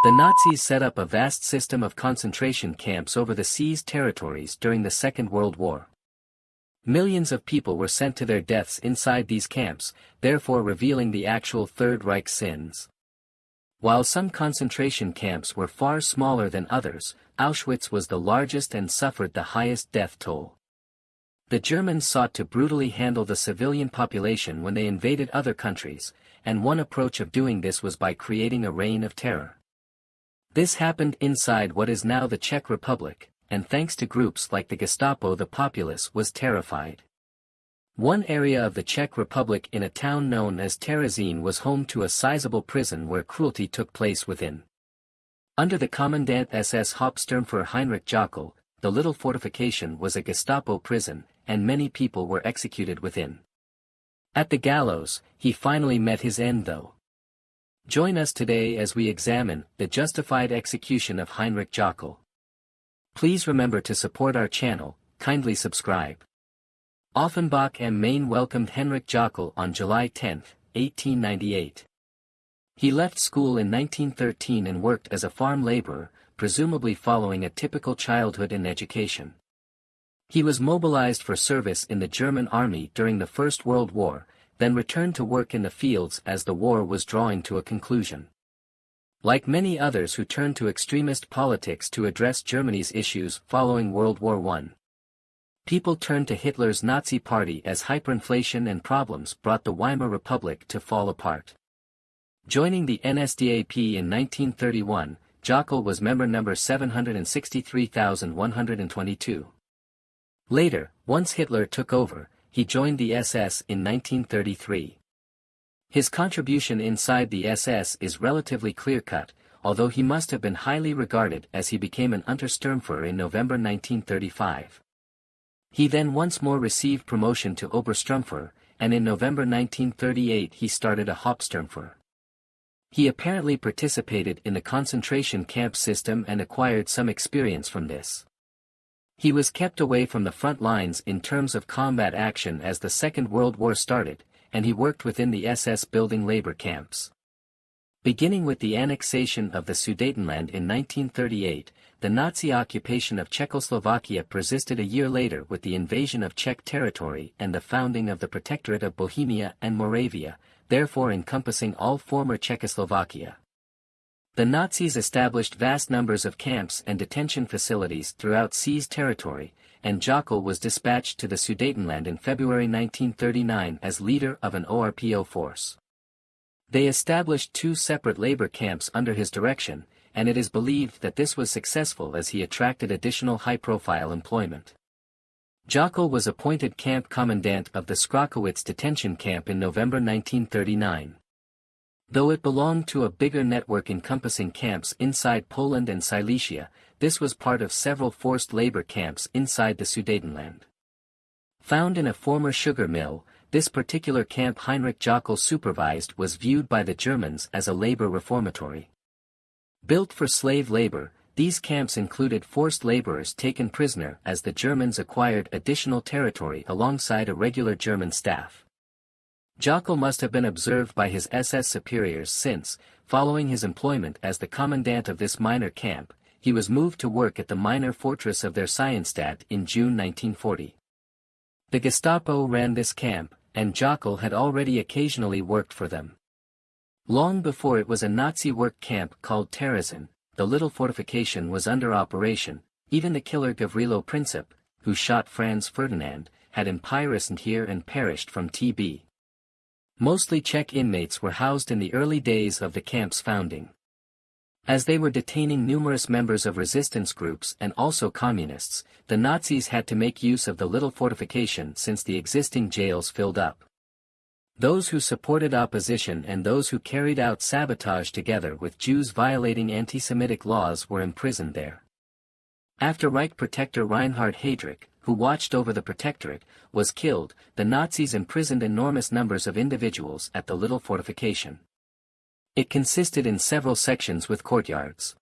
The Nazis set up a vast system of concentration camps over the seized territories during the Second World War. Millions of people were sent to their deaths inside these camps, therefore revealing the actual Third Reich sins. While some concentration camps were far smaller than others, Auschwitz was the largest and suffered the highest death toll. The Germans sought to brutally handle the civilian population when they invaded other countries, and one approach of doing this was by creating a reign of terror. This happened inside what is now the Czech Republic, and thanks to groups like the Gestapo, the populace was terrified. One area of the Czech Republic in a town known as Terezine was home to a sizable prison where cruelty took place within. Under the Commandant SS Hauptsturmfuhrer Heinrich Jockel, the little fortification was a Gestapo prison, and many people were executed within. At the gallows, he finally met his end though. Join us today as we examine the justified execution of Heinrich Jockel. Please remember to support our channel, kindly subscribe. Offenbach am Main welcomed Heinrich Jockel on July 10, 1898. He left school in 1913 and worked as a farm laborer, presumably following a typical childhood and education. He was mobilized for service in the German army during the First World War, then returned to work in the fields as the war was drawing to a conclusion. Like many others who turned to extremist politics to address Germany's issues following World War I, people turned to Hitler's Nazi Party as hyperinflation and problems brought the Weimar Republic to fall apart. Joining the NSDAP in 1931, Jockel was member number 763,122. Later, once Hitler took over, he joined the SS in 1933. His contribution inside the SS is relatively clear-cut, although he must have been highly regarded as he became an Untersturmführer in November 1935. He then once more received promotion to Obersturmführer, and in November 1938 he started a Hauptsturmführer. He apparently participated in the concentration camp system and acquired some experience from this. He was kept away from the front lines in terms of combat action as the Second World War started, and he worked within the SS building labor camps. Beginning with the annexation of the Sudetenland in 1938, the Nazi occupation of Czechoslovakia persisted a year later with the invasion of Czech territory and the founding of the Protectorate of Bohemia and Moravia, therefore encompassing all former Czechoslovakia. The Nazis established vast numbers of camps and detention facilities throughout seized territory, and Jockel was dispatched to the Sudetenland in February 1939 as leader of an ORPO force. They established two separate labor camps under his direction, and it is believed that this was successful as he attracted additional high-profile employment. Jockel was appointed camp commandant of the Skrakowitz detention camp in November 1939. Though it belonged to a bigger network encompassing camps inside Poland and Silesia, this was part of several forced labor camps inside the Sudetenland. Found in a former sugar mill, this particular camp Heinrich Jockel supervised was viewed by the Germans as a labor reformatory. Built for slave labor, these camps included forced laborers taken prisoner as the Germans acquired additional territory alongside a regular German staff. Jockel must have been observed by his SS superiors since, following his employment as the commandant of this minor camp, he was moved to work at the minor fortress of Theresienstadt in June 1940. The Gestapo ran this camp, and Jockel had already occasionally worked for them. Long before it was a Nazi work camp called Terezin, the little fortification was under operation. Even the killer Gavrilo Princip, who shot Franz Ferdinand, had imprisoned here and perished from TB. Mostly Czech inmates were housed in the early days of the camp's founding. As they were detaining numerous members of resistance groups and also communists, the Nazis had to make use of the little fortification since the existing jails filled up. Those who supported opposition and those who carried out sabotage together with Jews violating anti-Semitic laws were imprisoned there. After Reich Protector Reinhard Heydrich, who watched over the protectorate, was killed, the Nazis imprisoned enormous numbers of individuals at the little fortification. It consisted in several sections with courtyards.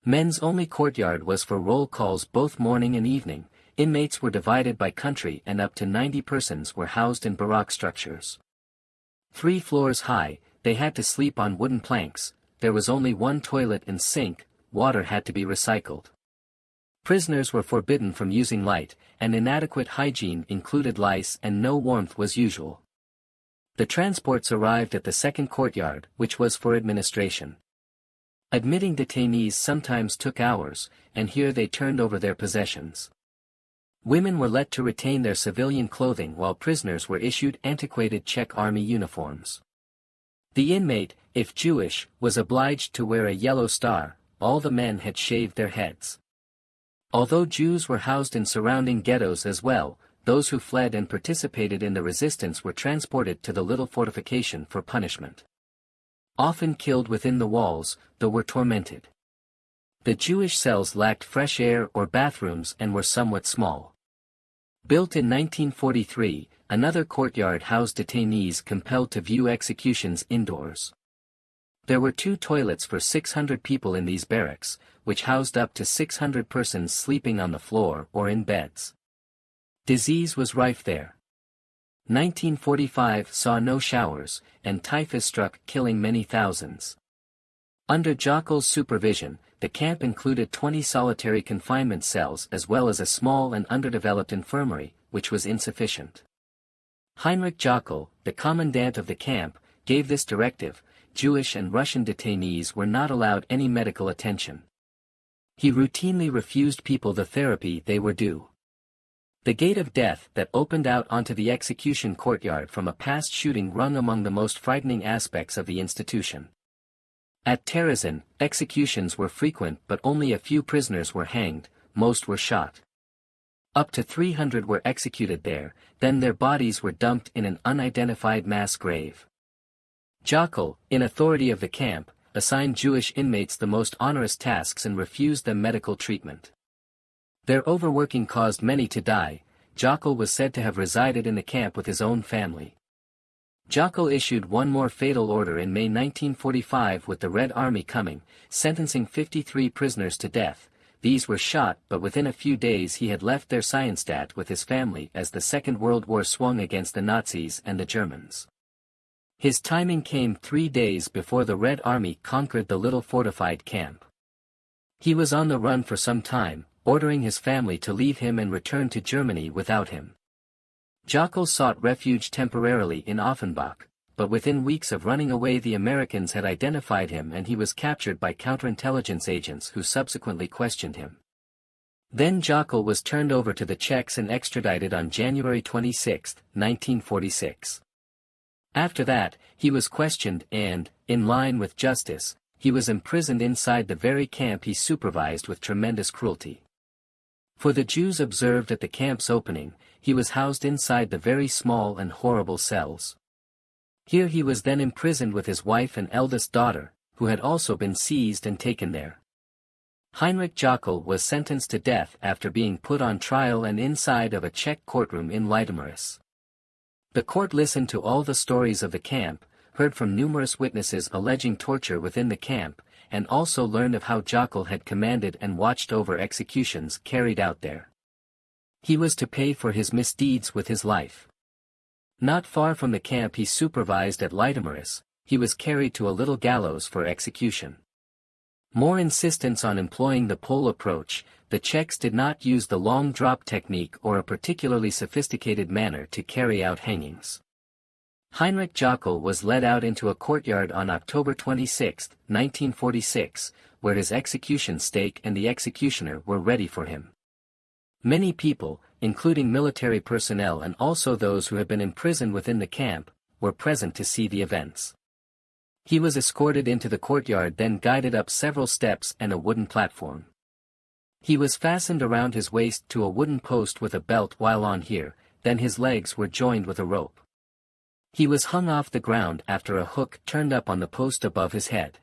Men's only courtyard was for roll calls both morning and evening. Inmates were divided by country and up to 90 persons were housed in barrack structures. 3 floors high, they had to sleep on wooden planks, there was only one toilet and sink, water had to be recycled. Prisoners were forbidden from using light, and inadequate hygiene included lice and no warmth was usual. The transports arrived at the second courtyard, which was for administration. Admitting detainees sometimes took hours, and here they turned over their possessions. Women were let to retain their civilian clothing while prisoners were issued antiquated Czech army uniforms. The inmate, if Jewish, was obliged to wear a yellow star. All the men had shaved their heads. Although Jews were housed in surrounding ghettos as well, those who fled and participated in the resistance were transported to the little fortification for punishment. Often killed within the walls, though were tormented. The Jewish cells lacked fresh air or bathrooms and were somewhat small. Built in 1943, another courtyard housed detainees compelled to view executions indoors. There were 2 toilets for 600 people in these barracks, which housed up to 600 persons sleeping on the floor or in beds. Disease was rife there. 1945 saw no showers, and typhus struck, killing many thousands. Under Jockel's supervision, the camp included 20 solitary confinement cells as well as a small and underdeveloped infirmary, which was insufficient. Heinrich Jockel, the commandant of the camp, gave this directive: Jewish and Russian detainees were not allowed any medical attention. He routinely refused people the therapy they were due. The gate of death that opened out onto the execution courtyard from a past shooting rung among the most frightening aspects of the institution. At Terezin, executions were frequent but only a few prisoners were hanged, most were shot. Up to 300 were executed there, then their bodies were dumped in an unidentified mass grave. Jockel, in authority of the camp, assigned Jewish inmates the most onerous tasks and refused them medical treatment. Their overworking caused many to die. Jockel was said to have resided in the camp with his own family. Jockel issued one more fatal order in May 1945 with the Red Army coming, sentencing 53 prisoners to death. These were shot, but within a few days he had left their Scienstadt with his family as the Second World War swung against the Nazis and the Germans. His timing came 3 days before the Red Army conquered the little fortified camp. He was on the run for some time, ordering his family to leave him and return to Germany without him. Jockel sought refuge temporarily in Offenbach, but within weeks of running away the Americans had identified him and he was captured by counterintelligence agents who subsequently questioned him. Then Jockel was turned over to the Czechs and extradited on January 26, 1946. After that, he was questioned and, in line with justice, he was imprisoned inside the very camp he supervised with tremendous cruelty. For the Jews observed at the camp's opening, he was housed inside the very small and horrible cells. Here he was then imprisoned with his wife and eldest daughter, who had also been seized and taken there. Heinrich Jockel was sentenced to death after being put on trial and inside of a Czech courtroom in Litoměřice. The court listened to all the stories of the camp, heard from numerous witnesses alleging torture within the camp, and also learned of how Jockel had commanded and watched over executions carried out there. He was to pay for his misdeeds with his life. Not far from the camp he supervised at Litoměřice, he was carried to a little gallows for execution. More insistence on employing the pole approach, the Czechs did not use the long drop technique or a particularly sophisticated manner to carry out hangings. Heinrich Jockel was led out into a courtyard on October 26, 1946, where his execution stake and the executioner were ready for him. Many people, including military personnel and also those who had been imprisoned within the camp, were present to see the events. He was escorted into the courtyard, then guided up several steps and a wooden platform. He was fastened around his waist to a wooden post with a belt while on here, then his legs were joined with a rope. He was hung off the ground after a hook turned up on the post above his head.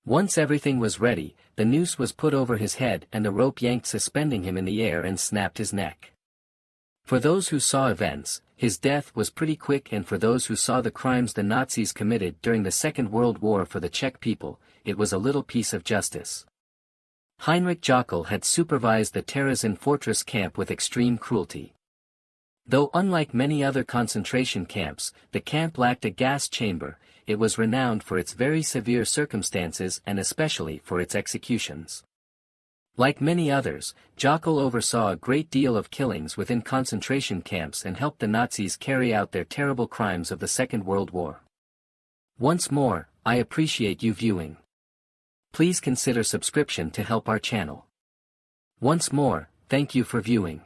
Once everything was ready, the noose was put over his head and a rope yanked suspending him in the air and snapped his neck. For those who saw events, his death was pretty quick, and for those who saw the crimes the Nazis committed during the Second World War for the Czech people, it was a little piece of justice. Heinrich Jockel had supervised the Terezin fortress camp with extreme cruelty. Though unlike many other concentration camps, the camp lacked a gas chamber, it was renowned for its very severe circumstances and especially for its executions. Like many others, Jockel oversaw a great deal of killings within concentration camps and helped the Nazis carry out their terrible crimes of the Second World War. Once more, I appreciate you viewing. Please consider subscription to help our channel. Once more, thank you for viewing.